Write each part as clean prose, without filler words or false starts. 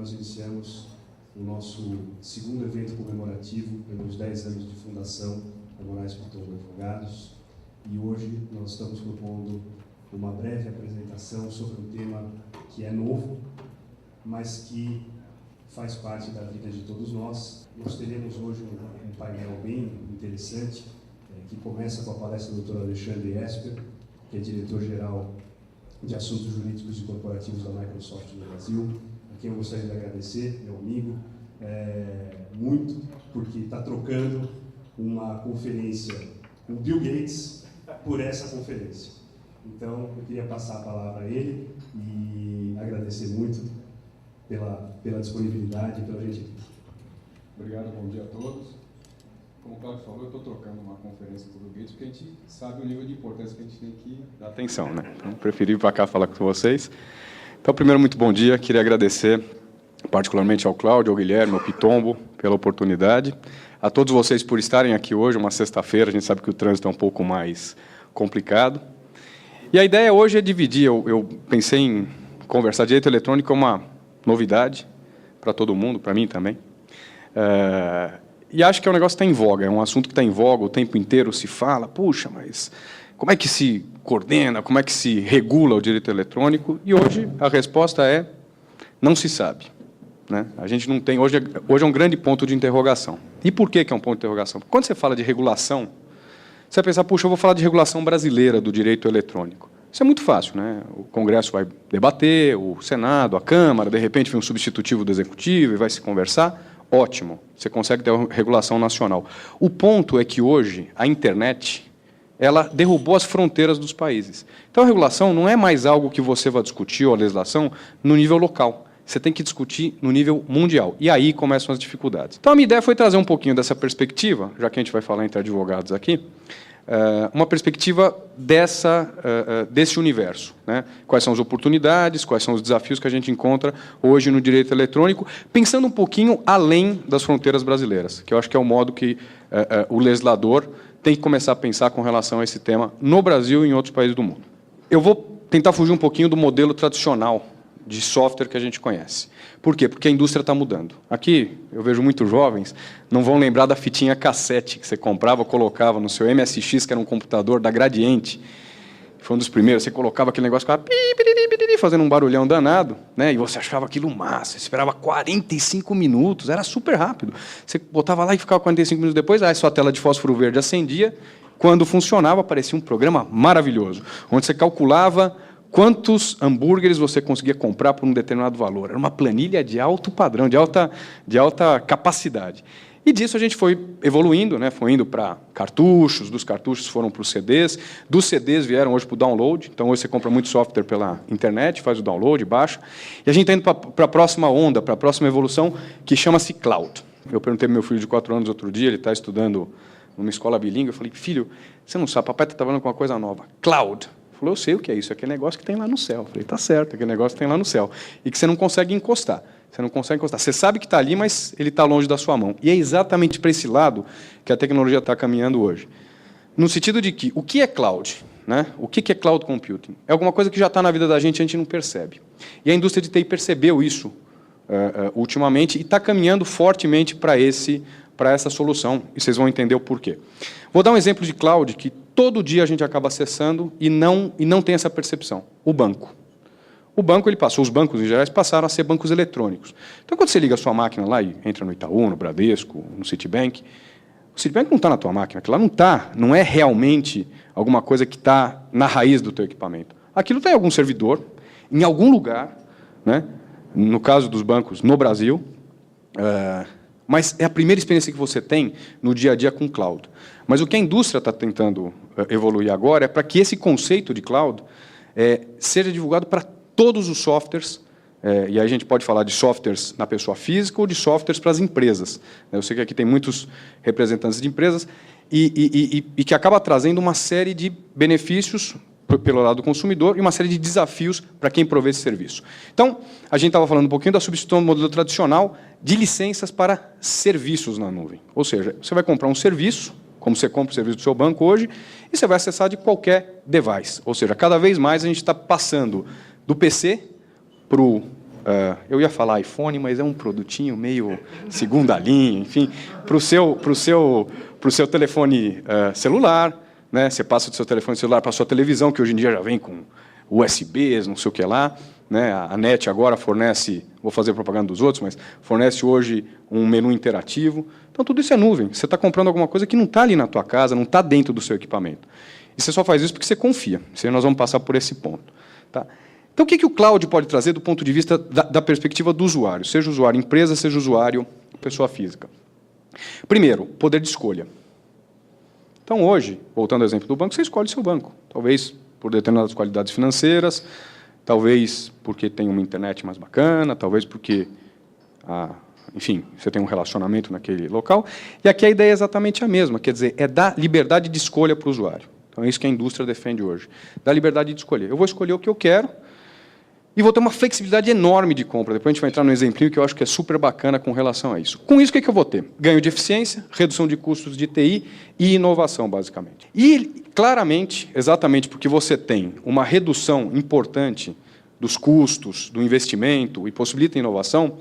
nós iniciamos o nosso segundo evento comemorativo pelos 10 anos de fundação da Moraes Pitolo Advogados, e hoje nós estamos propondo uma breve apresentação sobre um tema que é novo, mas que faz parte da vida de todos nós. Nós teremos hoje um painel bem interessante, que começa com a palestra do Dr. Alexandre Esper, que é diretor-geral de Assuntos Jurídicos e Corporativos da Microsoft no Brasil, a quem eu gostaria de agradecer, meu amigo, muito, porque está trocando uma conferência com o Bill Gates por essa conferência. Então, eu queria passar a palavra a ele e agradecer muito pela disponibilidade e pela gentileza. Obrigado, bom dia a todos. Como o Cláudio falou, eu estou trocando uma conferência com o Bill Gates, porque a gente sabe o nível de importância que a gente tem que dar atenção, né? Então, preferi ir para cá falar com vocês. Então, primeiro, muito bom dia. Queria agradecer particularmente ao Cláudio, ao Guilherme, ao Pitombo, pela oportunidade. A todos vocês por estarem aqui hoje, uma sexta-feira, a gente sabe que o trânsito é um pouco mais complicado. E a ideia hoje é dividir, eu pensei em conversar. Direito eletrônico é uma novidade para todo mundo, para mim também. E acho que é um negócio que está em voga, é um assunto que está em voga, o tempo inteiro se fala, puxa, mas como é que se coordena, como é que se regula o direito eletrônico? E hoje a resposta é, não se sabe. Né? A gente não tem, hoje é um grande ponto de interrogação. E por que é um ponto de interrogação? Porque quando você fala de regulação, você vai pensar, puxa, eu vou falar de regulação brasileira do direito eletrônico. Isso é muito fácil, né? O Congresso vai debater, o Senado, a Câmara, de repente vem um substitutivo do Executivo e vai se conversar. Ótimo, você consegue ter uma regulação nacional. O ponto é que hoje a internet, ela derrubou as fronteiras dos países. Então a regulação não é mais algo que você vai discutir, ou a legislação, no nível local. Você tem que discutir no nível mundial. E aí começam as dificuldades. Então a minha ideia foi trazer um pouquinho dessa perspectiva, já que a gente vai falar entre advogados aqui, uma perspectiva desse universo. Né? Quais são as oportunidades, quais são os desafios que a gente encontra hoje no direito eletrônico, pensando um pouquinho além das fronteiras brasileiras, que eu acho que é o modo que o legislador tem que começar a pensar com relação a esse tema no Brasil e em outros países do mundo. Eu vou tentar fugir um pouquinho do modelo tradicional de software que a gente conhece. Por quê? Porque a indústria está mudando. Aqui, eu vejo muitos jovens, não vão lembrar da fitinha cassete que você comprava, colocava no seu MSX, que era um computador da Gradiente. Foi um dos primeiros. Você colocava aquele negócio, ficava fazendo um barulhão danado, né? E você achava aquilo massa. Você esperava 45 minutos, era super rápido. Você botava lá e ficava 45 minutos depois, aí sua tela de fósforo verde acendia. Quando funcionava, aparecia um programa maravilhoso, onde você calculava quantos hambúrgueres você conseguia comprar por um determinado valor. Era uma planilha de alto padrão, de alta capacidade. E disso a gente foi evoluindo, né? Foi indo para cartuchos, dos cartuchos foram para os CDs, dos CDs vieram hoje para o download. Então, hoje você compra muito software pela internet, faz o download, baixa. E a gente está indo para a próxima onda, para a próxima evolução, que chama-se cloud. Eu perguntei para meu filho de 4 anos outro dia, ele está estudando numa escola bilíngue, eu falei, filho, você não sabe, papai está trabalhando com uma coisa nova, cloud. Ele falou, eu sei o que é isso, é aquele negócio que tem lá no céu. Eu falei, está certo, é aquele negócio que tem lá no céu. E que você não consegue encostar. Você não consegue encostar. Você sabe que está ali, mas ele está longe da sua mão. E é exatamente para esse lado que a tecnologia está caminhando hoje. No sentido de que, o que é cloud? Né? O que é cloud computing? É alguma coisa que já está na vida da gente não percebe. E a indústria de TI percebeu isso ultimamente e está caminhando fortemente para essa solução. E vocês vão entender o porquê. Vou dar um exemplo de cloud que todo dia a gente acaba acessando e não tem essa percepção. O banco. O banco, ele passou, os bancos em geral passaram a ser bancos eletrônicos. Então, quando você liga a sua máquina lá e entra no Itaú, no Bradesco, no Citibank, o Citibank não está na tua máquina, aquilo lá não é realmente alguma coisa que está na raiz do teu equipamento. Aquilo está em algum servidor, em algum lugar, né? No caso dos bancos no Brasil, mas é a primeira experiência que você tem no dia a dia com cloud. Mas o que a indústria está tentando evoluir agora é para que esse conceito de cloud seja divulgado para todos os softwares, e aí a gente pode falar de softwares na pessoa física ou de softwares para as empresas. Eu sei que aqui tem muitos representantes de empresas e que acaba trazendo uma série de benefícios pelo lado do consumidor e uma série de desafios para quem provê esse serviço. Então, a gente estava falando um pouquinho da substituição do modelo tradicional de licenças para serviços na nuvem. Ou seja, você vai comprar um serviço, como você compra o serviço do seu banco hoje, e você vai acessar de qualquer device. Ou seja, cada vez mais a gente está passando do PC para o eu ia falar iPhone, mas é um produtinho meio segunda linha, enfim, para o seu telefone celular, né? Você passa do seu telefone celular para a sua televisão, que hoje em dia já vem com USBs, não sei o que lá, né? A NET agora fornece, vou fazer propaganda dos outros, mas fornece hoje um menu interativo. Então, tudo isso é nuvem. Você está comprando alguma coisa que não está ali na tua casa, não está dentro do seu equipamento. E você só faz isso porque você confia. Nós vamos passar por esse ponto. Tá? Então, o que o cloud pode trazer do ponto de vista da perspectiva do usuário? Seja usuário empresa, seja usuário pessoa física. Primeiro, poder de escolha. Então, hoje, voltando ao exemplo do banco, você escolhe seu banco. Talvez por determinadas qualidades financeiras, talvez porque tem uma internet mais bacana, talvez porque, enfim, você tem um relacionamento naquele local. E aqui a ideia é exatamente a mesma, quer dizer, é dar liberdade de escolha para o usuário. Então, é isso que a indústria defende hoje. Dar liberdade de escolher. Eu vou escolher o que eu quero e vou ter uma flexibilidade enorme de compra. Depois a gente vai entrar no exemplinho que eu acho que é super bacana com relação a isso. Com isso, o que eu vou ter? Ganho de eficiência, redução de custos de TI e inovação, basicamente. E, claramente, exatamente porque você tem uma redução importante dos custos, do investimento e possibilita a inovação,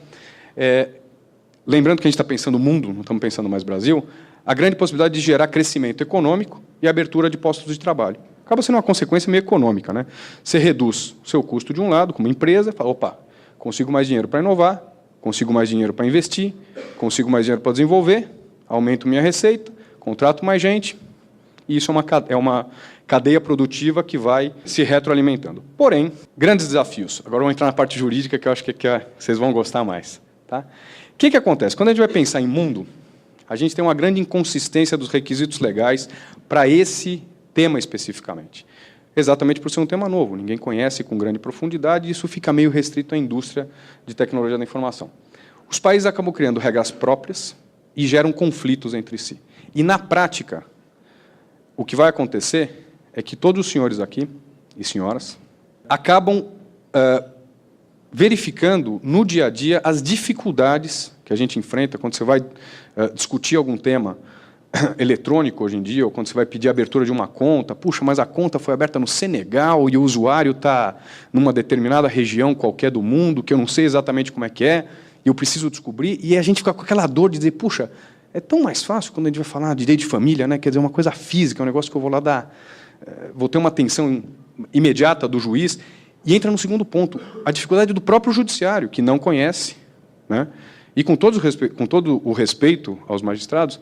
lembrando que a gente está pensando mundo, não estamos pensando mais Brasil, a grande possibilidade de gerar crescimento econômico e abertura de postos de trabalho. Acaba sendo uma consequência meio econômica, né? Você reduz o seu custo de um lado, como empresa, fala, opa, consigo mais dinheiro para inovar, consigo mais dinheiro para investir, consigo mais dinheiro para desenvolver, aumento minha receita, contrato mais gente, e isso é uma cadeia produtiva que vai se retroalimentando. Porém, grandes desafios. Agora vamos entrar na parte jurídica, que eu acho que vocês vão gostar mais. Tá? O que acontece? Quando a gente vai pensar em mundo, a gente tem uma grande inconsistência dos requisitos legais para esse tema especificamente. Exatamente por ser um tema novo, ninguém conhece com grande profundidade, e isso fica meio restrito à indústria de tecnologia da informação. Os países acabam criando regras próprias e geram conflitos entre si. E, na prática, o que vai acontecer é que todos os senhores aqui, e senhoras, acabam verificando no dia a dia as dificuldades que a gente enfrenta quando você vai discutir algum tema eletrônico hoje em dia, ou quando você vai pedir a abertura de uma conta, puxa, mas a conta foi aberta no Senegal e o usuário está numa determinada região qualquer do mundo, que eu não sei exatamente como é que é, e eu preciso descobrir, e a gente fica com aquela dor de dizer, puxa, é tão mais fácil quando a gente vai falar de direito de família, né? Quer dizer, uma coisa física, um negócio que eu vou lá dar, vou ter uma atenção imediata do juiz, e entra no segundo ponto, a dificuldade do próprio judiciário, que não conhece, né? E com todo o respeito aos magistrados,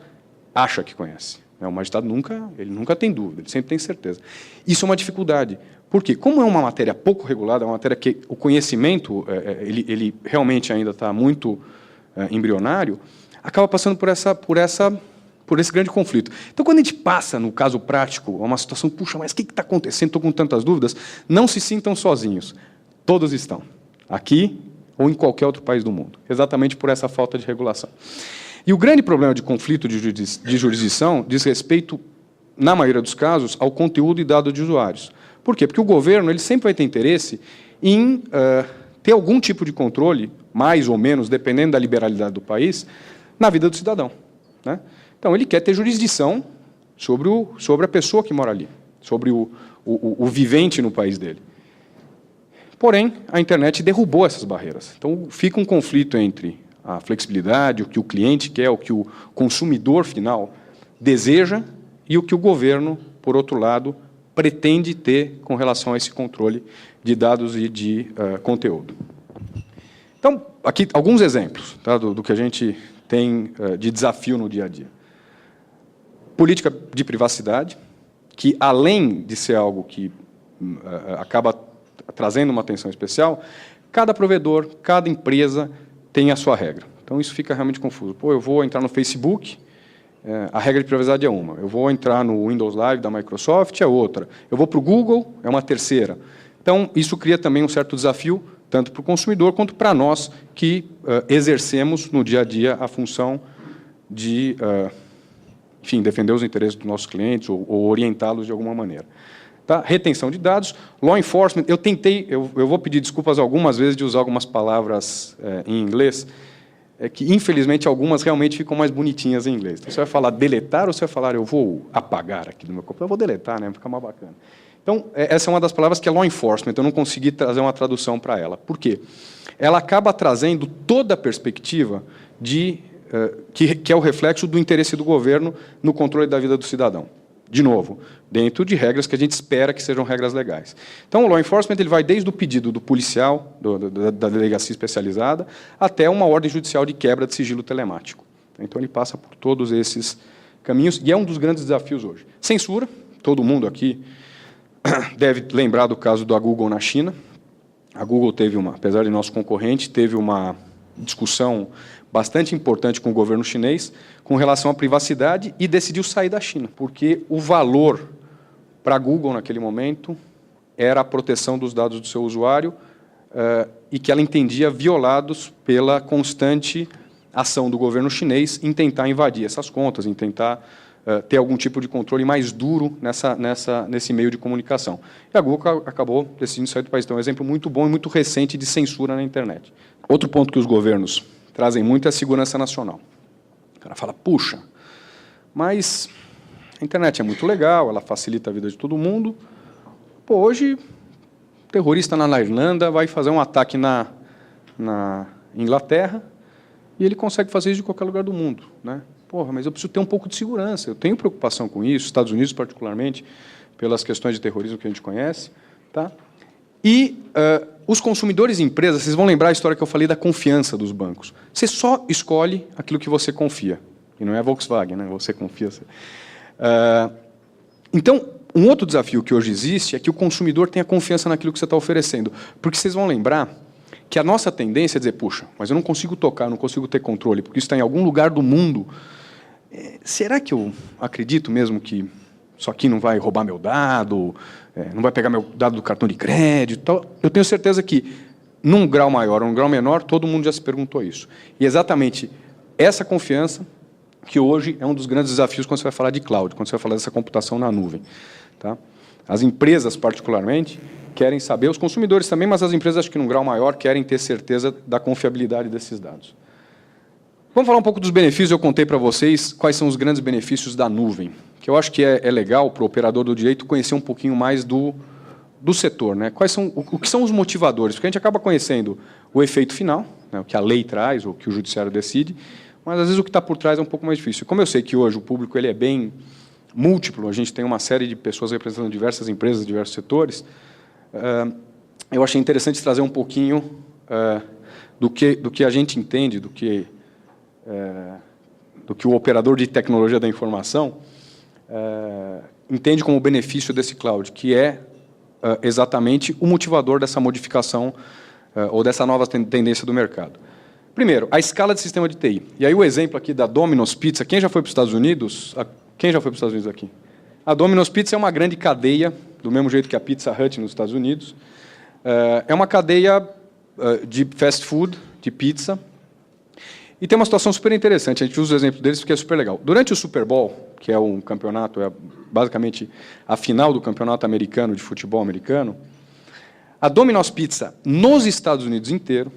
acha que conhece. O magistrado nunca tem dúvida, ele sempre tem certeza. Isso é uma dificuldade. Por quê? Como é uma matéria pouco regulada, é uma matéria que o conhecimento ele realmente ainda está muito embrionário, acaba passando por esse grande conflito. Então, quando a gente passa, no caso prático, a uma situação, puxa, mas o que está acontecendo? Estou com tantas dúvidas. Não se sintam sozinhos. Todos estão. Aqui ou em qualquer outro país do mundo. Exatamente por essa falta de regulação. E o grande problema de conflito de jurisdição diz respeito, na maioria dos casos, ao conteúdo e dados de usuários. Por quê? Porque o governo ele sempre vai ter interesse em ter algum tipo de controle, mais ou menos, dependendo da liberalidade do país, na vida do cidadão. Né? Então, ele quer ter jurisdição sobre a pessoa que mora ali, sobre o vivente no país dele. Porém, a internet derrubou essas barreiras. Então, fica um conflito entre a flexibilidade, o que o cliente quer, o que o consumidor final deseja e o que o governo, por outro lado, pretende ter com relação a esse controle de dados e de conteúdo. Então, aqui alguns exemplos, tá, do que a gente tem de desafio no dia a dia. Política de privacidade, que, além de ser algo que acaba trazendo uma atenção especial, cada provedor, cada empresa tem a sua regra. Então, isso fica realmente confuso. Pô, eu vou entrar no Facebook, a regra de privacidade é uma. Eu vou entrar no Windows Live da Microsoft, é outra. Eu vou para o Google, é uma terceira. Então, isso cria também um certo desafio, tanto para o consumidor quanto para nós, que exercemos no dia a dia a função de, enfim, defender os interesses dos nossos clientes ou orientá-los de alguma maneira. Tá? Retenção de dados, law enforcement, eu vou pedir desculpas algumas vezes de usar algumas palavras em inglês, que infelizmente algumas realmente ficam mais bonitinhas em inglês. Então, você vai falar deletar ou você vai falar eu vou apagar aqui do meu computador? Eu vou deletar, né? Fica mais bacana. Então, essa é uma das palavras que é law enforcement, eu não consegui trazer uma tradução para ela. Por quê? Ela acaba trazendo toda a perspectiva que é o reflexo do interesse do governo no controle da vida do cidadão. De novo, dentro de regras que a gente espera que sejam regras legais. Então, o law enforcement ele vai desde o pedido do policial, da delegacia especializada, até uma ordem judicial de quebra de sigilo telemático. Então, ele passa por todos esses caminhos, e é um dos grandes desafios hoje. Censura, todo mundo aqui deve lembrar do caso da Google na China. A Google apesar de nosso concorrente, teve uma discussão bastante importante com o governo chinês com relação à privacidade e decidiu sair da China, porque o valor para a Google naquele momento era a proteção dos dados do seu usuário e que ela entendia violados pela constante ação do governo chinês em tentar invadir essas contas, em tentar ter algum tipo de controle mais duro nesse meio de comunicação. E a Google acabou decidindo sair do país. Então, é um exemplo muito bom e muito recente de censura na internet. Outro ponto que os governos trazem muito é a segurança nacional. O cara fala, puxa, mas a internet é muito legal, ela facilita a vida de todo mundo. Pô, hoje, o terrorista na Irlanda vai fazer um ataque na Inglaterra e ele consegue fazer isso de qualquer lugar do mundo, né? Porra, mas eu preciso ter um pouco de segurança. Eu tenho preocupação com isso, Estados Unidos particularmente, pelas questões de terrorismo que a gente conhece. Tá? E os consumidores e empresas, vocês vão lembrar a história que eu falei da confiança dos bancos. Você só escolhe aquilo que você confia. E não é a Volkswagen, né? Você confia. Então, um outro desafio que hoje existe é que o consumidor tenha confiança naquilo que você está oferecendo. Porque vocês vão lembrar que a nossa tendência é dizer, puxa, mas eu não consigo tocar, não consigo ter controle, porque isso está em algum lugar do mundo. Será que eu acredito mesmo que isso aqui não vai roubar meu dado, não vai pegar meu dado do cartão de crédito? Tal? Eu tenho certeza que, num grau maior ou num grau menor, todo mundo já se perguntou isso. E exatamente essa confiança que hoje é um dos grandes desafios quando você vai falar de cloud, quando você vai falar dessa computação na nuvem. Tá? As empresas, particularmente, querem saber, os consumidores também, mas as empresas, acho que num grau maior, querem ter certeza da confiabilidade desses dados. Vamos falar um pouco dos benefícios. Eu contei para vocês quais são os grandes benefícios da nuvem, que eu acho que é legal para o operador do direito conhecer um pouquinho mais do setor. Né? O que são os motivadores? Porque a gente acaba conhecendo o efeito final, né, o que a lei traz, ou o que o judiciário decide, mas, às vezes, o que está por trás é um pouco mais difícil. Como eu sei que hoje o público ele é bem múltiplo, a gente tem uma série de pessoas representando diversas empresas, diversos setores, eu achei interessante trazer um pouquinho do que a gente entende, do que o operador de tecnologia da informação entende como benefício desse cloud, que é exatamente o motivador dessa modificação ou dessa nova tendência do mercado. Primeiro, a escala de sistema de TI. E aí o exemplo aqui da Domino's Pizza. Quem já foi para os Estados Unidos? Quem já foi para os Estados Unidos aqui? A Domino's Pizza é uma grande cadeia, do mesmo jeito que a Pizza Hut nos Estados Unidos. É uma cadeia de fast food, de pizza. E tem uma situação super interessante. A gente usa o exemplo deles porque é super legal. Durante o Super Bowl, que é um campeonato, é basicamente a final do campeonato americano de futebol americano, a Domino's Pizza, nos Estados Unidos inteiro,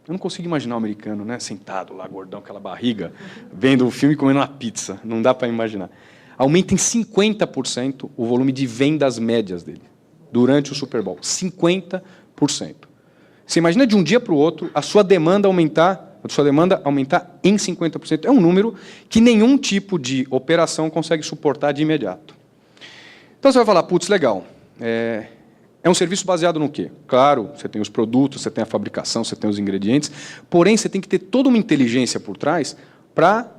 eu não consigo imaginar o americano, né, sentado lá, gordão, aquela barriga, vendo o filme e comendo uma pizza. Não dá para imaginar. Aumenta em 50% o volume de vendas médias dele, durante o Super Bowl. 50%. Você imagina de um dia para o outro a sua demanda aumentar em 50%. É um número que nenhum tipo de operação consegue suportar de imediato. Então você vai falar, putz, legal. É um serviço baseado no quê? Claro, você tem os produtos, você tem a fabricação, você tem os ingredientes, porém você tem que ter toda uma inteligência por trás para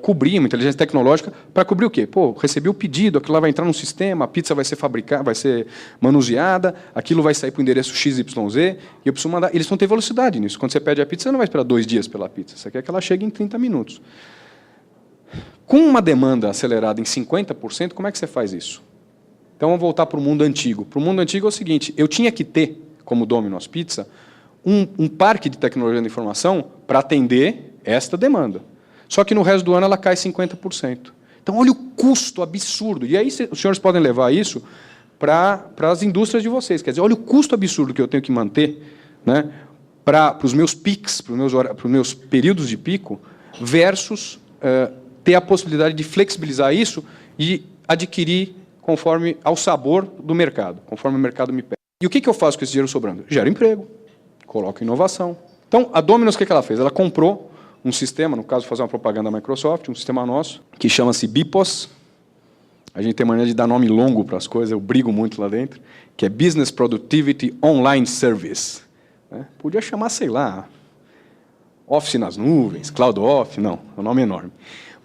cobrir, uma inteligência tecnológica, para cobrir o quê? Pô, recebi o pedido, aquilo lá vai entrar no sistema, a pizza vai ser fabricada, vai ser manuseada, aquilo vai sair para o endereço XYZ, e eu preciso mandar. Eles vão ter velocidade nisso. Quando você pede a pizza, você não vai esperar 2 dias pela pizza, você quer que ela chegue em 30 minutos. Com uma demanda acelerada em 50%, como é que você faz isso? Então, vamos voltar para o mundo antigo. Para o mundo antigo é o seguinte, eu tinha que ter, como Domino's Pizza, um parque de tecnologia da informação para atender esta demanda. Só que no resto do ano ela cai 50%. Então, olha o custo absurdo. E aí os senhores podem levar isso para as indústrias de vocês. Quer dizer, olha o custo absurdo que eu tenho que manter, né, para os meus peaks, para os meus períodos de pico, versus ter a possibilidade de flexibilizar isso e adquirir conforme ao sabor do mercado, conforme o mercado me pede. E o que eu faço com esse dinheiro sobrando? Gero emprego, coloco inovação. Então, a Domino's, o que ela fez? Ela comprou um sistema, no caso, fazer uma propaganda da Microsoft, um sistema nosso, que chama-se BPOS. A gente tem maneira de dar nome longo para as coisas, eu brigo muito lá dentro, que é Business Productivity Online Service. Podia chamar, sei lá, Office nas nuvens, Cloud Off, não, é um nome enorme.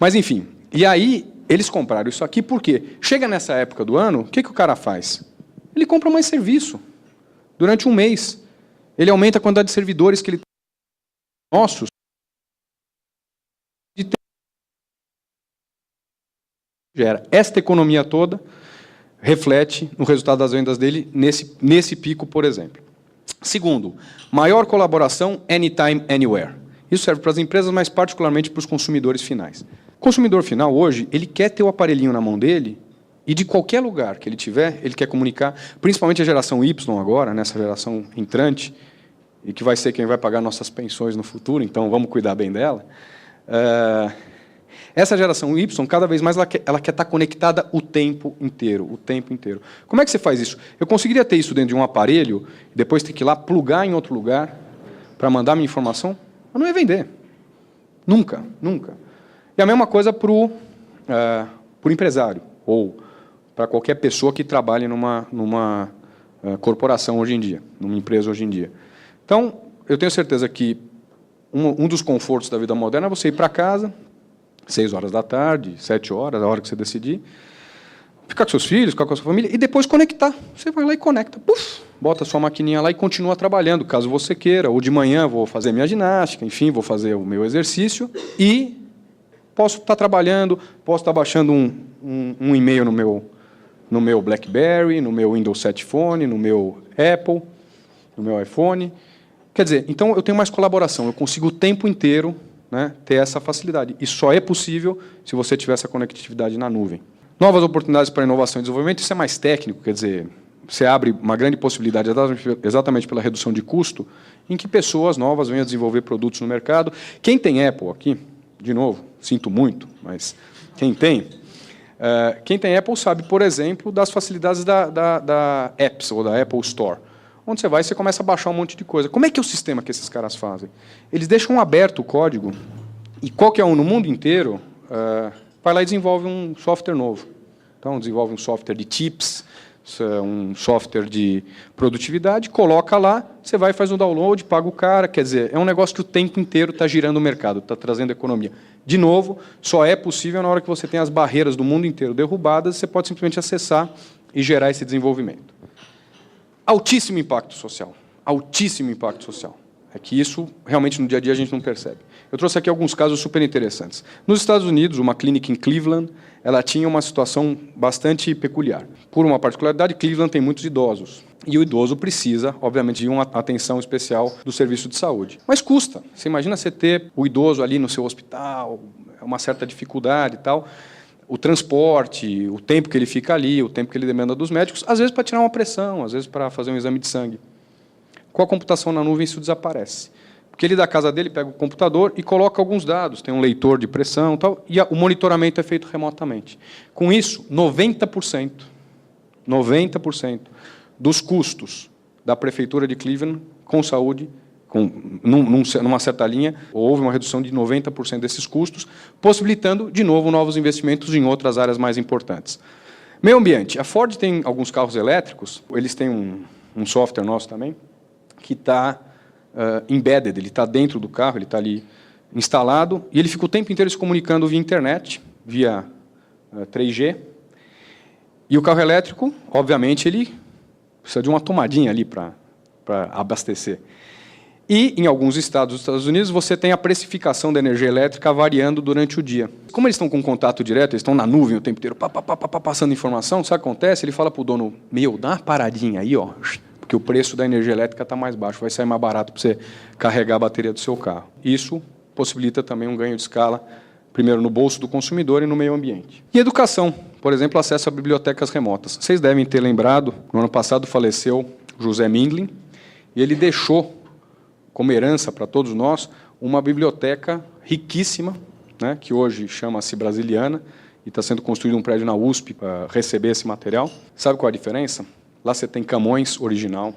Mas, enfim, e aí eles compraram isso aqui porque chega nessa época do ano, o que o cara faz? Ele compra mais serviço. Durante um mês, ele aumenta a quantidade de servidores que ele tem. Nossos. Gera. Esta economia toda reflete no resultado das vendas dele nesse pico, por exemplo. Segundo, maior colaboração anytime, anywhere. Isso serve para as empresas, mas particularmente para os consumidores finais. O consumidor final, hoje, ele quer ter o aparelhinho na mão dele e de qualquer lugar que ele tiver, ele quer comunicar, principalmente a geração Y agora, nessa geração entrante, e que vai ser quem vai pagar nossas pensões no futuro, então vamos cuidar bem dela. Essa geração Y, cada vez mais, ela quer estar conectada o tempo inteiro, o tempo inteiro. Como é que você faz isso? Eu conseguiria ter isso dentro de um aparelho, e depois ter que ir lá plugar em outro lugar para mandar minha informação? Eu não ia vender. Nunca, nunca. E a mesma coisa para o empresário, ou para qualquer pessoa que trabalhe numa corporação hoje em dia, numa empresa hoje em dia. Então, eu tenho certeza que um dos confortos da vida moderna é você ir para casa, 6 horas da tarde, 7 horas, a hora que você decidir, ficar com seus filhos, ficar com a sua família, e depois conectar. Você vai lá e conecta, puf, bota a sua maquininha lá e continua trabalhando, caso você queira. Ou de manhã vou fazer minha ginástica, enfim, vou fazer o meu exercício, e posso estar trabalhando, posso estar baixando um e-mail no meu BlackBerry, no meu Windows 7 Phone, no meu Apple, no meu iPhone. Quer dizer, então eu tenho mais colaboração, eu consigo o tempo inteiro, né, ter essa facilidade. E só é possível se você tiver essa conectividade na nuvem. Novas oportunidades para inovação e desenvolvimento, isso é mais técnico, quer dizer, você abre uma grande possibilidade, exatamente pela redução de custo, em que pessoas novas venham a desenvolver produtos no mercado. Quem tem Apple aqui, de novo, sinto muito, mas quem tem Apple sabe, por exemplo, das facilidades da Apps, ou da Apple Store, onde você vai e você começa a baixar um monte de coisa. Como é que é o sistema que esses caras fazem? Eles deixam aberto o código, e qualquer um no mundo inteiro vai lá e desenvolve um software novo. Então, desenvolve um software de chips, um software de produtividade, coloca lá, você vai e faz um download, paga o cara. Quer dizer, é um negócio que o tempo inteiro está girando o mercado, está trazendo economia. De novo, só é possível na hora que você tem as barreiras do mundo inteiro derrubadas, você pode simplesmente acessar e gerar esse desenvolvimento. Altíssimo impacto social. Altíssimo impacto social. É que isso, realmente, no dia a dia, a gente não percebe. Eu trouxe aqui alguns casos super interessantes. Nos Estados Unidos, uma clínica em Cleveland, ela tinha uma situação bastante peculiar. Por uma particularidade, Cleveland tem muitos idosos. E o idoso precisa, obviamente, de uma atenção especial do serviço de saúde. Mas custa. Você imagina você ter o idoso ali no seu hospital, uma certa dificuldade e tal, o transporte, o tempo que ele fica ali, o tempo que ele demanda dos médicos, às vezes para tirar uma pressão, às vezes para fazer um exame de sangue. Com a computação na nuvem, isso desaparece. Porque ele, da casa dele, pega o computador e coloca alguns dados, tem um leitor de pressão e tal, e o monitoramento é feito remotamente. Com isso, 90% dos custos da prefeitura de Cleveland com saúde, numa certa linha, houve uma redução de 90% desses custos, possibilitando, de novo, novos investimentos em outras áreas mais importantes. Meio ambiente. A Ford tem alguns carros elétricos, eles têm um software nosso também, que está embedded, ele está dentro do carro, ele está ali instalado, e ele fica o tempo inteiro se comunicando via internet, via 3G, e o carro elétrico, obviamente, ele precisa de uma tomadinha ali para abastecer. E, em alguns estados dos Estados Unidos, você tem a precificação da energia elétrica variando durante o dia. Como eles estão com contato direto, eles estão na nuvem o tempo inteiro, passando informação, sabe o que acontece? Ele fala para o dono, dá uma paradinha aí, ó, porque o preço da energia elétrica está mais baixo, vai sair mais barato para você carregar a bateria do seu carro. Isso possibilita também um ganho de escala, primeiro no bolso do consumidor e no meio ambiente. E educação, por exemplo, acesso a bibliotecas remotas. Vocês devem ter lembrado, no ano passado faleceu José Mindlin, e ele deixou como herança para todos nós uma biblioteca riquíssima, né, que hoje chama-se Brasiliana, e está sendo construído um prédio na USP para receber esse material. Sabe qual é a diferença? Lá você tem Camões original,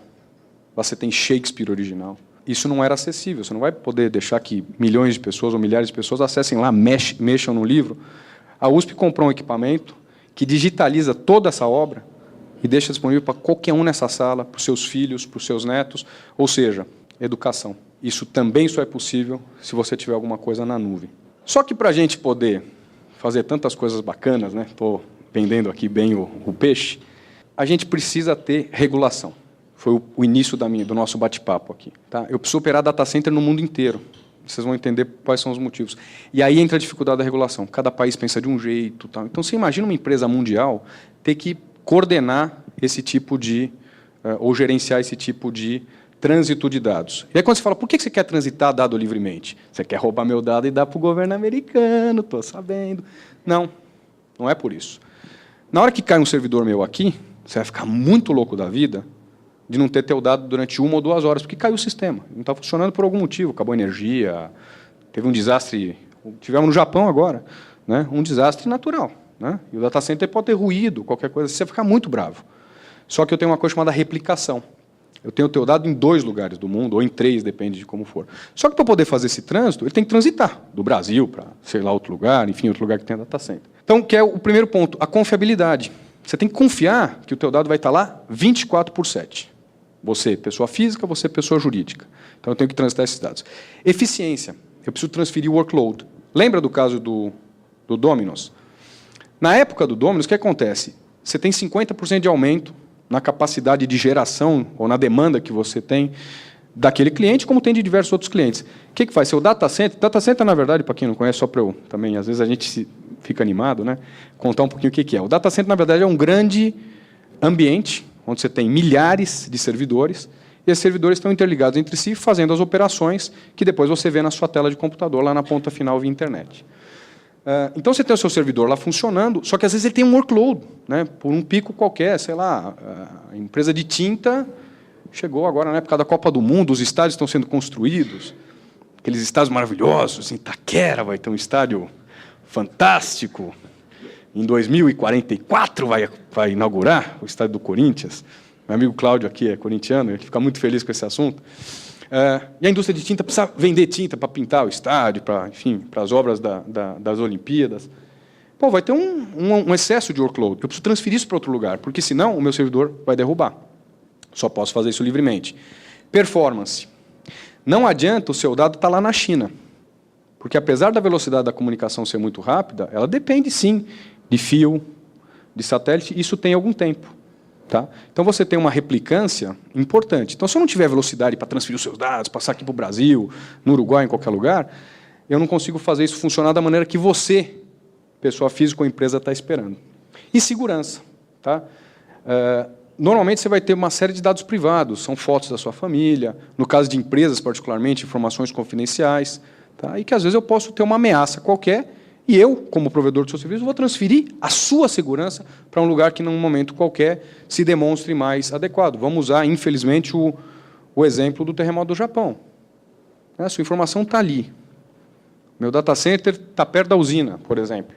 lá você tem Shakespeare original. Isso não era acessível, você não vai poder deixar que milhões de pessoas ou milhares de pessoas acessem lá, mexam no livro. A USP comprou um equipamento que digitaliza toda essa obra e deixa disponível para qualquer um nessa sala, para os seus filhos, para os seus netos, ou seja, educação. Isso também só é possível se você tiver alguma coisa na nuvem. Só que para a gente poder fazer tantas coisas bacanas, né? Estou vendendo aqui bem o peixe, a gente precisa ter regulação. Foi o início do nosso bate-papo aqui. Tá? Eu preciso operar data center no mundo inteiro. Vocês vão entender quais são os motivos. E aí entra a dificuldade da regulação. Cada país pensa de um jeito. Tal. Então, você imagina uma empresa mundial ter que coordenar esse tipo de, ou gerenciar esse tipo de trânsito de dados. E aí, quando você fala, por que você quer transitar dado livremente? Você quer roubar meu dado e dar para o governo americano, estou sabendo. Não, não é por isso. Na hora que cai um servidor meu aqui, você vai ficar muito louco da vida de não ter teu dado durante 1 ou 2 horas, porque caiu o sistema. Não está funcionando por algum motivo, acabou a energia, teve um desastre, tivemos no Japão agora, né, um desastre natural. Né, e o data center pode ter ruído, qualquer coisa, você vai ficar muito bravo. Só que eu tenho uma coisa chamada replicação. Eu tenho o teu dado em 2 lugares do mundo, ou em 3, depende de como for. Só que para poder fazer esse trânsito, ele tem que transitar do Brasil para, sei lá, outro lugar, enfim, outro lugar que tenha data center. Então, que é o primeiro ponto, a confiabilidade. Você tem que confiar que o teu dado vai estar lá 24/7. Você, pessoa física, você, pessoa jurídica. Então, eu tenho que transitar esses dados. Eficiência. Eu preciso transferir o workload. Lembra do caso do Domino's? Na época do Domino's, o que acontece? Você tem 50% de aumento na capacidade de geração ou na demanda que você tem daquele cliente, como tem de diversos outros clientes. O que faz? Seu data center... Data center, na verdade, para quem não conhece, só para eu também, às vezes a gente fica animado, né? Contar um pouquinho o que é. O data center, na verdade, é um grande ambiente onde você tem milhares de servidores, e esses servidores estão interligados entre si, fazendo as operações que depois você vê na sua tela de computador, lá na ponta final via internet. Então, você tem o seu servidor lá funcionando, só que às vezes ele tem um workload, né, por um pico qualquer, sei lá, a empresa de tinta chegou agora na época da Copa do Mundo, os estádios estão sendo construídos, aqueles estádios maravilhosos, em Itaquera vai ter um estádio fantástico, em 2044 vai inaugurar o estádio do Corinthians. Meu amigo Cláudio aqui é corintiano, ele fica muito feliz com esse assunto. E a indústria de tinta precisa vender tinta para pintar o estádio, enfim, para as obras das Olimpíadas. Pô, vai ter um excesso de workload. Eu preciso transferir isso para outro lugar, porque senão o meu servidor vai derrubar. Só posso fazer isso livremente. Performance. Não adianta o seu dado estar lá na China, porque apesar da velocidade da comunicação ser muito rápida, ela depende, sim, de fio, de satélite, isso tem algum tempo. Tá? Então, você tem uma replicância importante. Então, se eu não tiver velocidade para transferir os seus dados, passar aqui para o Brasil, no Uruguai, em qualquer lugar, eu não consigo fazer isso funcionar da maneira que você, pessoa física ou empresa, está esperando. E segurança. Tá? Normalmente, você vai ter uma série de dados privados, são fotos da sua família, no caso de empresas, particularmente, informações confidenciais, tá? E que, às vezes, eu posso ter uma ameaça qualquer, e eu, como provedor do seu serviço, vou transferir a sua segurança para um lugar que, num momento qualquer, se demonstre mais adequado. Vamos usar, infelizmente, o exemplo do terremoto do Japão. A sua informação está ali. Meu data center está perto da usina, por exemplo.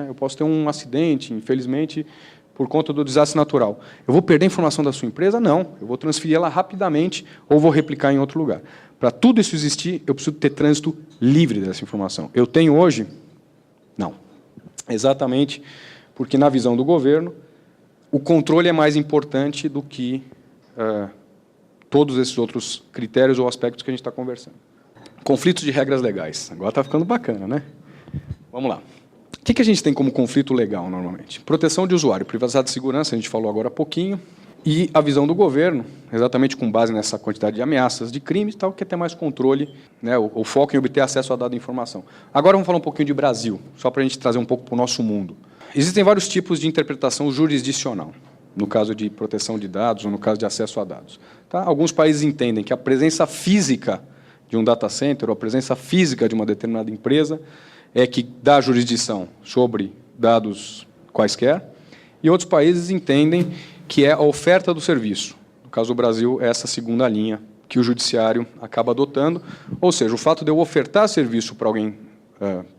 Eu posso ter um acidente, infelizmente, por conta do desastre natural. Eu vou perder a informação da sua empresa? Não. Eu vou transferir ela rapidamente ou vou replicar em outro lugar. Para tudo isso existir, eu preciso ter trânsito livre dessa informação. Eu tenho hoje... Não. Exatamente porque, na visão do governo, o controle é mais importante do que todos esses outros critérios ou aspectos que a gente está conversando. Conflitos de regras legais. Agora está ficando bacana, né? Vamos lá. O que a gente tem como conflito legal, normalmente? Proteção de usuário, privacidade e segurança, a gente falou agora há pouquinho, e a visão do governo, exatamente com base nessa quantidade de ameaças de crimes, tal, que é ter mais controle, né, o foco em obter acesso a dado e informação. Agora vamos falar um pouquinho de Brasil, só para a gente trazer um pouco para o nosso mundo. Existem vários tipos de interpretação jurisdicional, no caso de proteção de dados ou no caso de acesso a dados. Tá? Alguns países entendem que a presença física de um data center ou a presença física de uma determinada empresa é que dá jurisdição sobre dados quaisquer, e outros países entendem que é a oferta do serviço. No caso do Brasil, é essa segunda linha que o judiciário acaba adotando, ou seja, o fato de eu ofertar serviço para alguém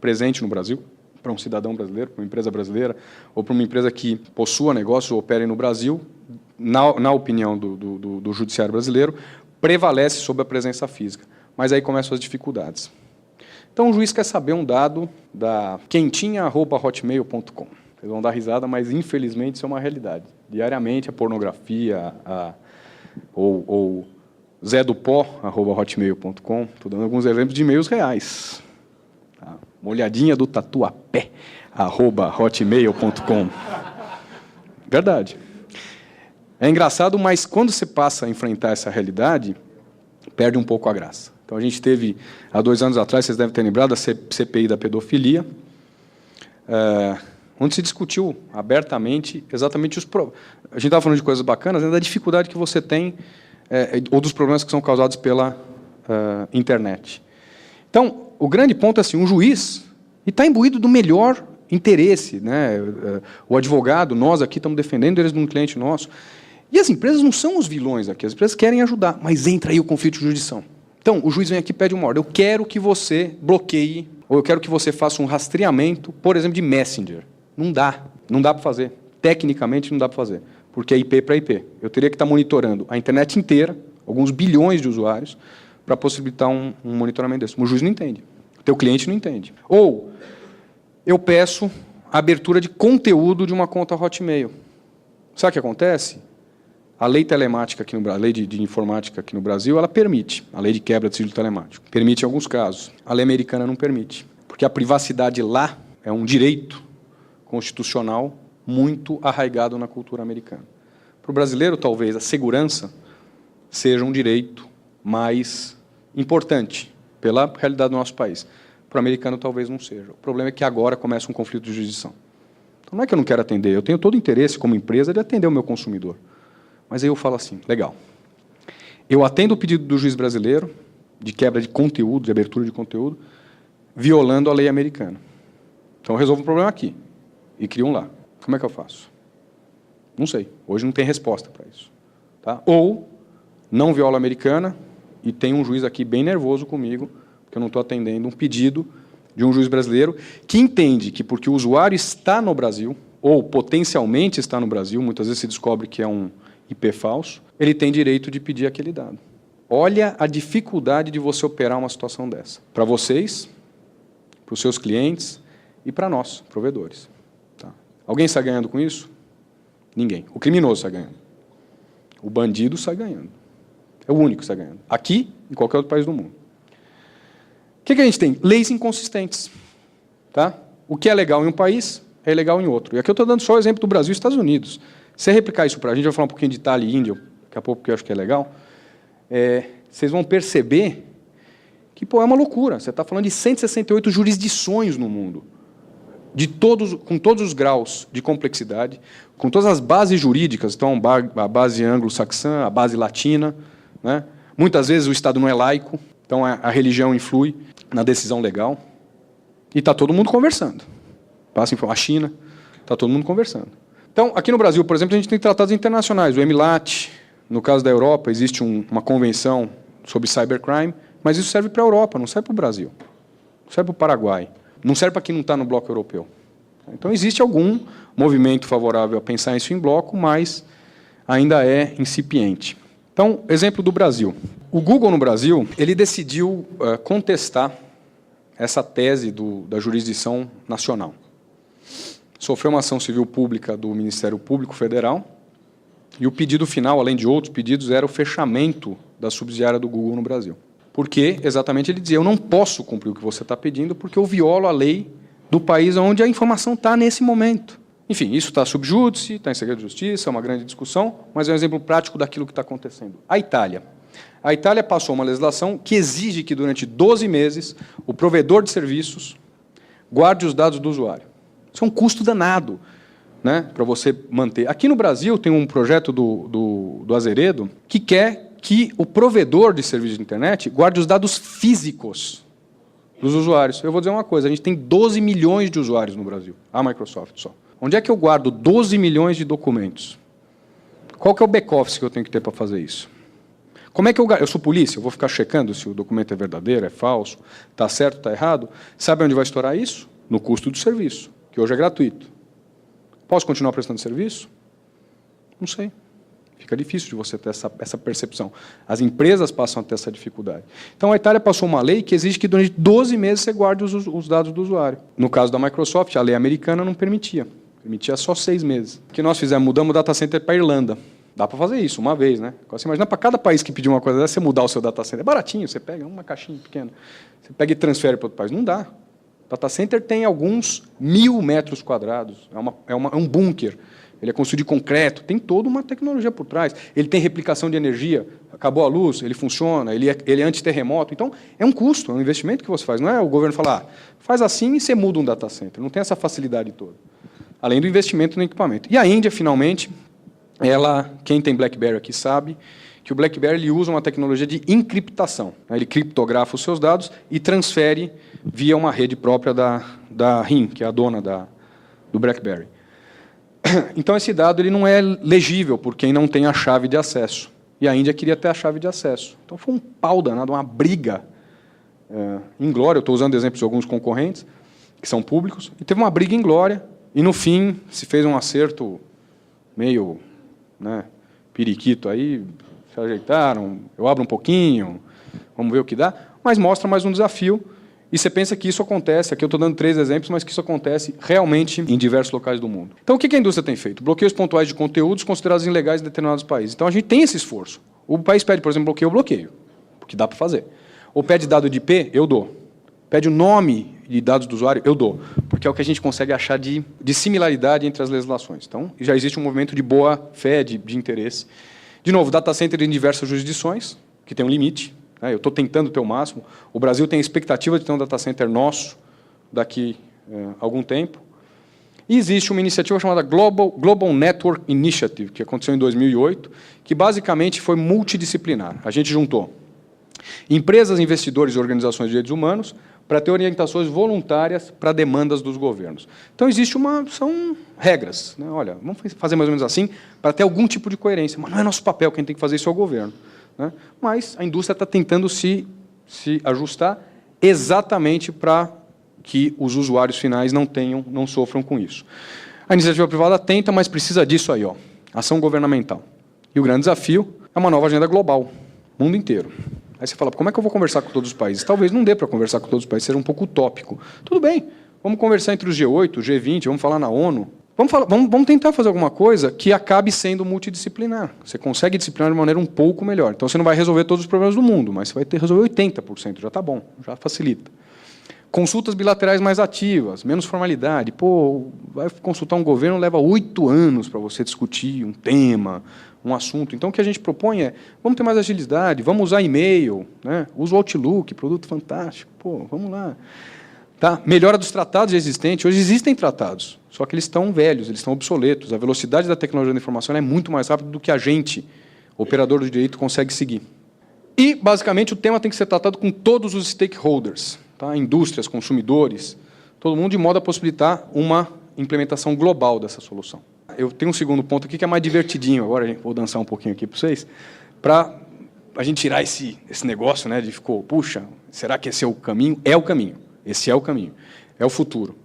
presente no Brasil, para um cidadão brasileiro, para uma empresa brasileira, ou para uma empresa que possua negócio ou opere no Brasil, na opinião do judiciário brasileiro, prevalece sobre a presença física. Mas aí começam as dificuldades. Então, o juiz quer saber um dado da quentinha@hotmail.com. Vocês vão dar risada, mas, infelizmente, isso é uma realidade. Diariamente, a pornografia, ou zedopó@hotmail.com, estou dando alguns exemplos de e-mails reais. Tá? Uma olhadinha do tatuapé@hotmail.com. Verdade. É engraçado, mas quando você passa a enfrentar essa realidade, perde um pouco a graça. Então, a gente teve, há 2 anos atrás, vocês devem ter lembrado, a CPI da pedofilia, onde se discutiu abertamente exatamente os problemas. A gente estava falando de coisas bacanas, né, da dificuldade que você tem, ou dos problemas que são causados pela internet. Então, o grande ponto é assim, um juiz está imbuído do melhor interesse, né? O advogado, nós aqui estamos defendendo eles de um cliente nosso. E as empresas não são os vilões aqui, as empresas querem ajudar, mas entra aí o conflito de jurisdição. Então, o juiz vem aqui e pede uma ordem. Eu quero que você bloqueie, ou eu quero que você faça um rastreamento, por exemplo, de Messenger. Não dá. Não dá para fazer. Tecnicamente, não dá para fazer. Porque é IP para IP. Eu teria que estar monitorando a internet inteira, alguns bilhões de usuários, para possibilitar um monitoramento desse. O juiz não entende. O teu cliente não entende. Ou eu peço a abertura de conteúdo de uma conta Hotmail. Sabe o que acontece? A lei telemática aqui no Brasil, a lei de informática aqui no Brasil, ela permite, a lei de quebra de sigilo telemático, permite em alguns casos. A lei americana não permite, porque a privacidade lá é um direito constitucional muito arraigado na cultura americana. Para o brasileiro, talvez, a segurança seja um direito mais importante pela realidade do nosso país. Para o americano, talvez não seja. O problema é que agora começa um conflito de jurisdição. Então, não é que eu não quero atender, eu tenho todo o interesse, como empresa, de atender o meu consumidor. Mas aí eu falo assim, legal, eu atendo o pedido do juiz brasileiro de quebra de conteúdo, de abertura de conteúdo, violando a lei americana. Então, eu resolvo um problema aqui e crio um lá. Como é que eu faço? Não sei. Hoje não tem resposta para isso. Tá? Ou não viola a americana e tem um juiz aqui bem nervoso comigo, porque eu não estou atendendo um pedido de um juiz brasileiro que entende que, porque o usuário está no Brasil, ou potencialmente está no Brasil, muitas vezes se descobre que é um IP falso, ele tem direito de pedir aquele dado. Olha a dificuldade de você operar uma situação dessa. Para vocês, para os seus clientes e para nós, provedores. Tá? Alguém está ganhando com isso? Ninguém. O criminoso está ganhando. O bandido está ganhando. É o único que está ganhando. Aqui e em qualquer outro país do mundo. O que a gente tem? Leis inconsistentes. Tá? O que é legal em um país é ilegal em outro. E aqui eu estou dando só o exemplo do Brasil e Estados Unidos. Se você replicar isso para a gente, eu vou falar um pouquinho de Itália e Índia, daqui a pouco, porque eu acho que é legal, vocês vão perceber que é uma loucura. Você está falando de 168 jurisdições no mundo, com todos os graus de complexidade, com todas as bases jurídicas, então a base anglo-saxã, a base latina. Né? Muitas vezes o Estado não é laico, então a religião influi na decisão legal. E está todo mundo conversando. Passa a China, está todo mundo conversando. Então, aqui no Brasil, por exemplo, a gente tem tratados internacionais. O EMILAT, no caso da Europa, existe uma convenção sobre cybercrime, mas isso serve para a Europa, não serve para o Brasil. Não serve para o Paraguai. Não serve para quem não está no bloco europeu. Então, existe algum movimento favorável a pensar isso em bloco, mas ainda é incipiente. Então, exemplo do Brasil. O Google, no Brasil, ele decidiu contestar essa tese da jurisdição nacional. Sofreu uma ação civil pública do Ministério Público Federal, e o pedido final, além de outros pedidos, era o fechamento da subsidiária do Google no Brasil. Porque, exatamente, ele dizia, eu não posso cumprir o que você está pedindo, porque eu violo a lei do país onde a informação está nesse momento. Enfim, isso está sub júdice, está em segredo de justiça, é uma grande discussão, mas é um exemplo prático daquilo que está acontecendo. A Itália. A Itália passou uma legislação que exige que, durante 12 meses, o provedor de serviços guarde os dados do usuário. Isso é um custo danado, né, para você manter. Aqui no Brasil tem um projeto do Azeredo que quer que o provedor de serviço de internet guarde os dados físicos dos usuários. Eu vou dizer uma coisa, a gente tem 12 milhões de usuários no Brasil, a Microsoft só. Onde é que eu guardo 12 milhões de documentos? Qual que é o back-office que eu tenho que ter para fazer isso? Como é que eu sou polícia, eu vou ficar checando se o documento é verdadeiro, é falso, está certo, está errado? Sabe onde vai estourar isso? no custo do serviço, que hoje é gratuito. Posso continuar prestando serviço? Não sei. Fica difícil de você ter essa percepção. As empresas passam a ter essa dificuldade. Então, a Itália passou uma lei que exige que durante 12 meses você guarde os dados do usuário. No caso da Microsoft, a lei americana não permitia. Permitia só 6 meses. O que nós fizemos? Mudamos o data center para a Irlanda. Dá para fazer isso, uma vez, né? Você imagina, para cada país que pedir uma coisa dessa, você mudar o seu data center. É baratinho, você pega uma caixinha pequena. Você pega e transfere para outro país. Não dá. O data center tem alguns 1.000 metros quadrados. É um bunker. Ele é construído de concreto, tem toda uma tecnologia por trás. Ele tem replicação de energia, acabou a luz, ele funciona, ele é anti-terremoto. Então, é um custo, é um investimento que você faz. Não é o governo falar, faz assim e você muda um data center. Não tem essa facilidade toda. Além do investimento no equipamento. E a Índia, finalmente, quem tem BlackBerry aqui sabe que o BlackBerry ele usa uma tecnologia de encriptação. Ele criptografa os seus dados e transfere via uma rede própria da RIM, que é a dona do BlackBerry. Então, esse dado ele não é legível por quem não tem a chave de acesso. E a Índia queria ter a chave de acesso. Então, foi um pau danado, uma briga inglória. Eu estou usando exemplos de alguns concorrentes, que são públicos, e teve uma briga inglória, e, no fim, se fez um acerto meio periquito aí, se ajeitaram, eu abro um pouquinho, vamos ver o que dá, mas mostra mais um desafio. E você pensa que isso acontece, aqui eu estou dando 3 exemplos, mas que isso acontece realmente em diversos locais do mundo. Então, o que a indústria tem feito? Bloqueios pontuais de conteúdos considerados ilegais em determinados países. Então, a gente tem esse esforço. O país pede, por exemplo, bloqueio, eu bloqueio, porque dá para fazer. Ou pede dado de IP, eu dou. Pede o nome de dados do usuário, eu dou. Porque é o que a gente consegue achar de similaridade entre as legislações. Então, já existe um movimento de boa fé, de interesse. De novo, data center em diversas jurisdições, que tem um limite. Eu estou tentando ter o máximo. O Brasil tem a expectativa de ter um data center nosso daqui a algum tempo. E existe uma iniciativa chamada Global Network Initiative, que aconteceu em 2008, que basicamente foi multidisciplinar. A gente juntou empresas, investidores e organizações de direitos humanos para ter orientações voluntárias para demandas dos governos. Então, são regras. Olha, vamos fazer mais ou menos assim para ter algum tipo de coerência. Mas não é nosso papel, quem tem que fazer isso é o governo. Mas a indústria está tentando se ajustar exatamente para que os usuários finais não sofram com isso. A iniciativa privada tenta, mas precisa disso aí, ação governamental. E o grande desafio é uma nova agenda global, mundo inteiro. Aí você fala, como é que eu vou conversar com todos os países? Talvez não dê para conversar com todos os países, seja um pouco utópico. Tudo bem, vamos conversar entre os G8, o G20, vamos falar na ONU. Vamos tentar fazer alguma coisa que acabe sendo multidisciplinar. Você consegue disciplinar de maneira um pouco melhor. Então, você não vai resolver todos os problemas do mundo, mas você vai resolver 80%, já está bom, já facilita. Consultas bilaterais mais ativas, menos formalidade. Vai consultar um governo, leva 8 anos para você discutir um tema, um assunto. Então, o que a gente propõe é, vamos ter mais agilidade, vamos usar e-mail, usa o Outlook, produto fantástico, vamos lá. Tá? Melhora dos tratados existentes. Hoje existem tratados, só que eles estão velhos, eles estão obsoletos. A velocidade da tecnologia da informação é muito mais rápida do que a gente, operador do direito, consegue seguir. E, basicamente, o tema tem que ser tratado com todos os stakeholders, tá? Indústrias, consumidores, todo mundo, de modo a possibilitar uma implementação global dessa solução. Eu tenho um segundo ponto aqui que é mais divertidinho, agora vou dançar um pouquinho aqui para vocês, para a gente tirar esse negócio de puxa, será que esse é o caminho? É o caminho. Esse é o caminho, é o futuro.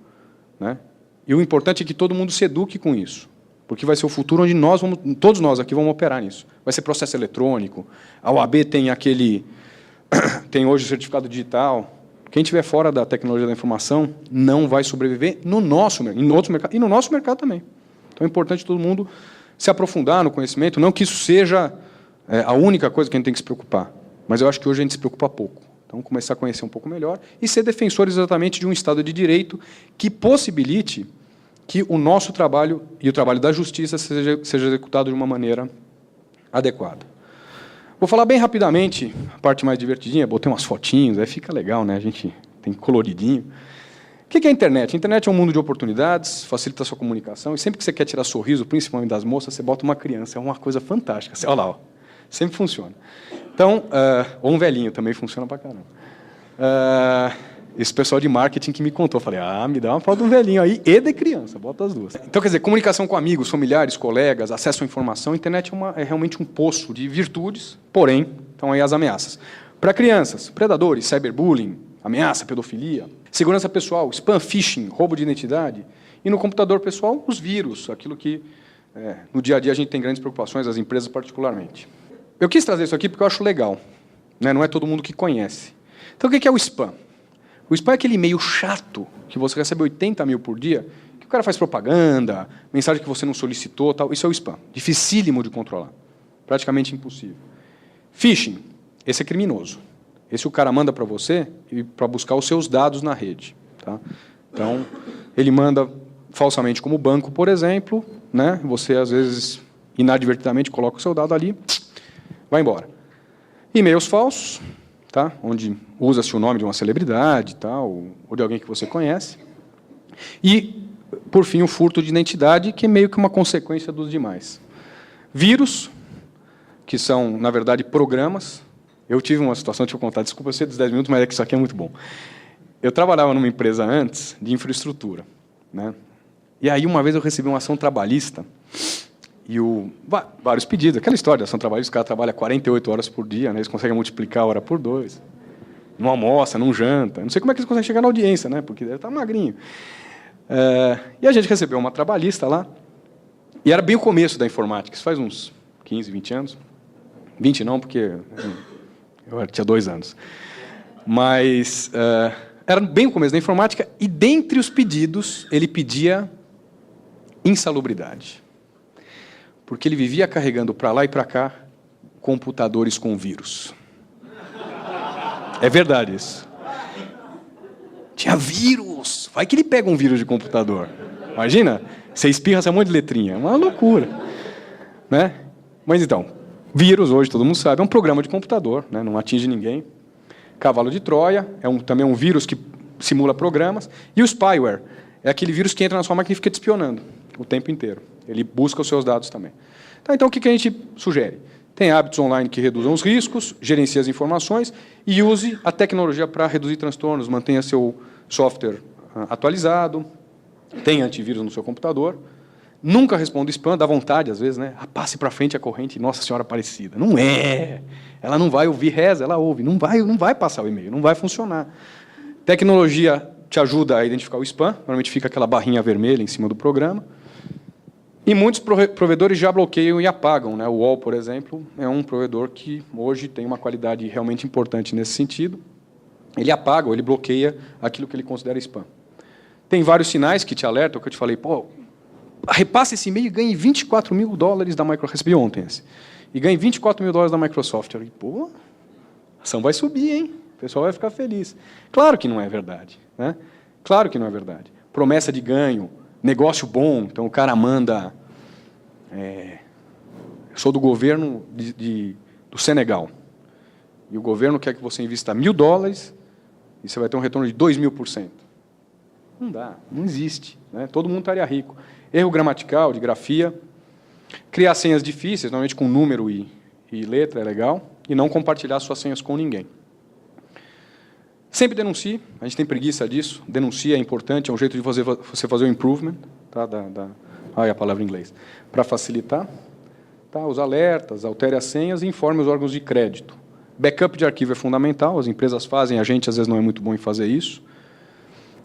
E o importante é que todo mundo se eduque com isso, porque vai ser o futuro onde todos nós aqui vamos operar nisso. Vai ser processo eletrônico, a OAB tem hoje o certificado digital. Quem estiver fora da tecnologia da informação não vai sobreviver em outros mercados, e no nosso mercado também. Então, é importante todo mundo se aprofundar no conhecimento, não que isso seja a única coisa que a gente tem que se preocupar, mas eu acho que hoje a gente se preocupa pouco. Então, começar a conhecer um pouco melhor e ser defensores exatamente de um Estado de Direito que possibilite que o nosso trabalho e o trabalho da Justiça seja executado de uma maneira adequada. Vou falar bem rapidamente a parte mais divertidinha, botei umas fotinhos, aí fica legal, a gente tem coloridinho. O que é a internet? A internet é um mundo de oportunidades, facilita a sua comunicação, e sempre que você quer tirar sorriso, principalmente das moças, você bota uma criança, é uma coisa fantástica. Olha lá, sempre funciona. Então, ou um velhinho, também funciona pra caramba. Esse pessoal de marketing que me contou, eu falei, me dá uma foto de um velhinho aí e de criança, bota as duas. Então, quer dizer, comunicação com amigos, familiares, colegas, acesso à informação, a internet é realmente um poço de virtudes, porém, estão aí as ameaças. Para crianças, predadores, cyberbullying, ameaça, pedofilia. Segurança pessoal, spam, phishing, roubo de identidade. E no computador pessoal, os vírus, aquilo que no dia a dia a gente tem grandes preocupações, as empresas particularmente. Eu quis trazer isso aqui porque eu acho legal, né? Não é todo mundo que conhece. Então, o que é o spam? O spam é aquele e-mail chato que você recebe 80 mil por dia, que o cara faz propaganda, mensagem que você não solicitou, tal. Isso é o spam. Dificílimo de controlar. Praticamente impossível. Phishing, esse é criminoso. Esse o cara manda para você para buscar os seus dados na rede. Tá? Então, ele manda falsamente como banco, por exemplo, né? Você, às vezes, inadvertidamente, coloca o seu dado ali, vai embora. E-mails falsos, tá? Onde usa-se o nome de uma celebridade, tal, ou de alguém que você conhece. E, por fim, o furto de identidade, que é meio que uma consequência dos demais. Vírus, que são, na verdade, programas. Eu tive uma situação, deixa eu contar, desculpa ser dos 10 minutos, mas é que isso aqui é muito bom. Eu trabalhava numa empresa antes de infraestrutura, né? E aí, uma vez, eu recebi uma ação trabalhista e vários pedidos. Aquela história da ação trabalhista, o cara trabalha 48 horas por dia, né? Eles conseguem multiplicar a hora por 2. Não almoça, não janta. Não sei como é que eles conseguem chegar na audiência, né? Porque deve estar magrinho. E a gente recebeu uma trabalhista lá, e era bem o começo da informática. Isso faz uns 15, 20 anos. 20 não, porque eu tinha 2 anos. Mas era bem o começo da informática, e dentre os pedidos, ele pedia insalubridade. Porque ele vivia carregando para lá e para cá computadores com vírus. É verdade isso. Tinha vírus. Vai que ele pega um vírus de computador. Imagina, você espirra essa monte de letrinha. É uma loucura. Né? Mas então, vírus, hoje todo mundo sabe, é um programa de computador, né? Não atinge ninguém. Cavalo de Troia, também um vírus que simula programas. E o spyware é aquele vírus que entra na sua máquina e fica te espionando o tempo inteiro. Ele busca os seus dados também. Então, o que a gente sugere? Tem hábitos online que reduzam os riscos, gerencie as informações e use a tecnologia para reduzir transtornos, mantenha seu software atualizado, tenha antivírus no seu computador. Nunca responda spam, dá vontade, às vezes, né? Passe para frente a corrente, Nossa Senhora Aparecida. Não é! Ela não vai ouvir, reza, ela ouve. Não vai passar o e-mail, não vai funcionar. Tecnologia te ajuda a identificar o spam, normalmente fica aquela barrinha vermelha em cima do programa. E muitos provedores já bloqueiam e apagam, né? O UOL, por exemplo, é um provedor que hoje tem uma qualidade realmente importante nesse sentido. Ele apaga ou ele bloqueia aquilo que ele considera spam. Tem vários sinais que te alertam, que eu te falei, pô, repasse esse e-mail e ganhe $24 mil da Microsoft. Recebi ontem esse. E ganhe $24 mil da Microsoft. Eu falei, pô, a ação vai subir, hein? O pessoal vai ficar feliz. Claro que não é verdade, né? Claro que não é verdade. Promessa de ganho, negócio bom, então o cara manda... eu sou do governo do Senegal, e o governo quer que você invista $1.000 e você vai ter um retorno de 2.000%. Não dá, não existe, né? Todo mundo estaria rico. Erro gramatical, de grafia, criar senhas difíceis, normalmente com número e letra é legal, e não compartilhar suas senhas com ninguém. Sempre denuncie, a gente tem preguiça disso, denuncia é importante, é um jeito de você fazer o improvement, tá? A palavra em inglês, para facilitar, tá? Os alertas, altere as senhas e informe os órgãos de crédito. Backup de arquivo é fundamental, as empresas fazem, a gente às vezes não é muito bom em fazer isso.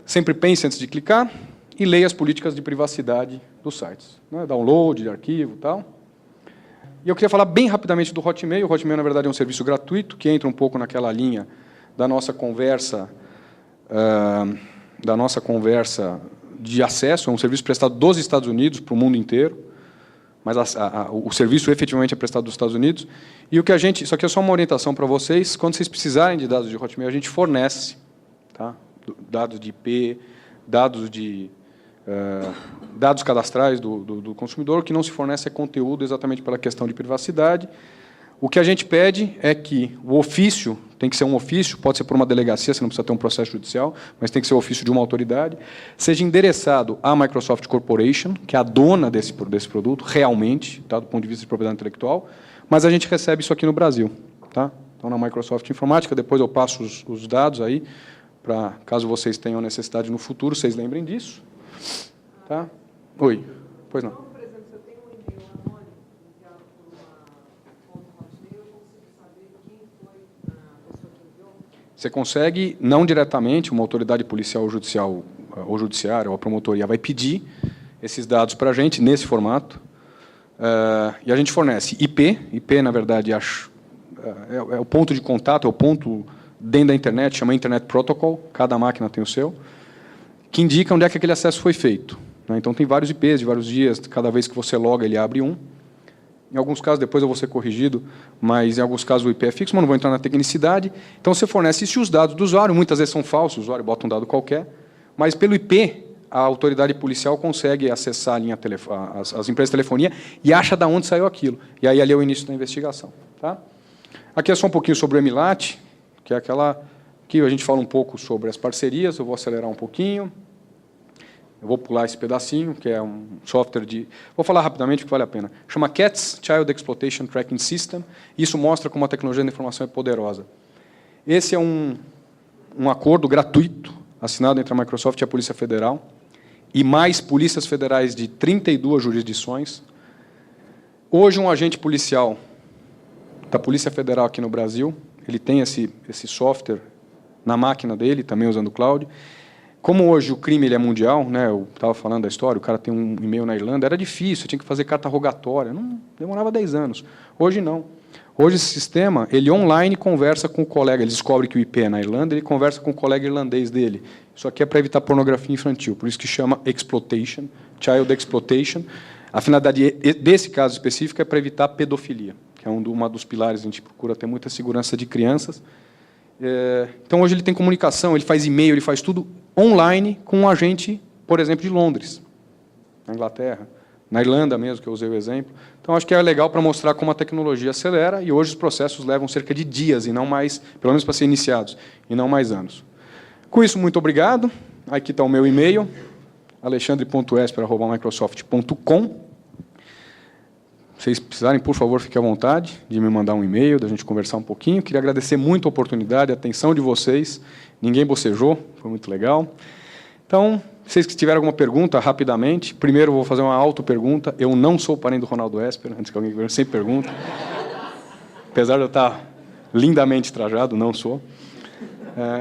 Sempre pense antes de clicar e leia as políticas de privacidade dos sites, né? Download de arquivo e tal. E eu queria falar bem rapidamente do Hotmail. O Hotmail, na verdade, é um serviço gratuito, que entra um pouco naquela linha da nossa conversa de acesso. É um serviço prestado dos Estados Unidos para o mundo inteiro, mas o serviço efetivamente é prestado dos Estados Unidos. E o que isso aqui é só uma orientação para vocês, quando vocês precisarem de dados de Hotmail, a gente fornece, tá? Dados de IP, dados cadastrais do consumidor. O que não se fornece é conteúdo, exatamente pela questão de privacidade. O que a gente pede é que o ofício, tem que ser um ofício, pode ser por uma delegacia, você não precisa ter um processo judicial, mas tem que ser o ofício de uma autoridade, seja endereçado à Microsoft Corporation, que é a dona desse produto, realmente, tá, do ponto de vista de propriedade intelectual, mas a gente recebe isso aqui no Brasil. Tá? Então, na Microsoft Informática, depois eu passo os dados aí, para caso vocês tenham necessidade no futuro, vocês lembrem disso. Tá? Oi, pois não. Você consegue, não diretamente, uma autoridade policial ou judicial, ou judiciária, ou a promotoria vai pedir esses dados para a gente, nesse formato, e a gente fornece IP, na verdade, é o ponto de contato, é o ponto dentro da internet, chama Internet Protocol, cada máquina tem o seu, que indica onde é que aquele acesso foi feito. Então, tem vários IPs de vários dias, cada vez que você loga, ele abre um. Em alguns casos, depois eu vou ser corrigido, mas em alguns casos o IP é fixo, mas não vou entrar na tecnicidade. Então, você fornece isso e os dados do usuário, muitas vezes são falsos, o usuário bota um dado qualquer, mas pelo IP, a autoridade policial consegue acessar a linha as empresas de telefonia e acha de onde saiu aquilo. E aí, ali é o início da investigação. Tá? Aqui é só um pouquinho sobre o EMILAT, que é aquela que a gente fala um pouco sobre as parcerias, eu vou acelerar um pouquinho. Eu vou pular esse pedacinho, que é um software de... Vou falar rapidamente, porque vale a pena. Chama CATS, Child Exploitation Tracking System. Isso mostra como a tecnologia da informação é poderosa. Esse é um acordo gratuito, assinado entre a Microsoft e a Polícia Federal, e mais polícias federais de 32 jurisdições. Hoje, um agente policial da Polícia Federal aqui no Brasil, ele tem esse software na máquina dele, também usando o cloud. Como hoje o crime ele é mundial, né, eu estava falando da história, o cara tem um e-mail na Irlanda, era difícil, tinha que fazer carta rogatória, não, demorava 10 anos. Hoje não. Hoje esse sistema, ele online conversa com o colega, ele descobre que o IP é na Irlanda, ele conversa com o colega irlandês dele. Isso aqui é para evitar pornografia infantil, por isso que chama exploitation, child exploitation. A finalidade desse caso específico é para evitar pedofilia, que é uma dos pilares, a gente procura ter muita segurança de crianças. Então, hoje ele tem comunicação, ele faz e-mail, ele faz tudo online com um agente, por exemplo, de Londres, na Inglaterra, na Irlanda mesmo, que eu usei o exemplo. Então, acho que é legal para mostrar como a tecnologia acelera e hoje os processos levam cerca de dias, e não mais, pelo menos para serem iniciados, e não mais anos. Com isso, muito obrigado. Aqui está o meu e-mail, alexandre.esper@microsoft.com. Se vocês precisarem, por favor, fiquem à vontade de me mandar um e-mail, da gente conversar um pouquinho. Queria agradecer muito a oportunidade, a atenção de vocês. Ninguém bocejou, foi muito legal. Então, se vocês tiverem alguma pergunta, rapidamente. Primeiro, eu vou fazer uma auto-pergunta. Eu não sou parente do Ronaldo Esper, antes que alguém sempre pergunte. Apesar de eu estar lindamente trajado, não sou.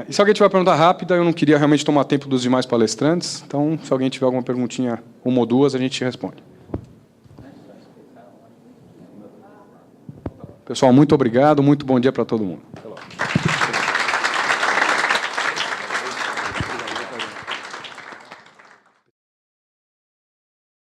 E se alguém tiver uma pergunta rápida, eu não queria realmente tomar tempo dos demais palestrantes. Então, se alguém tiver alguma perguntinha, uma ou duas, a gente responde. Pessoal, muito obrigado, muito bom dia para todo mundo.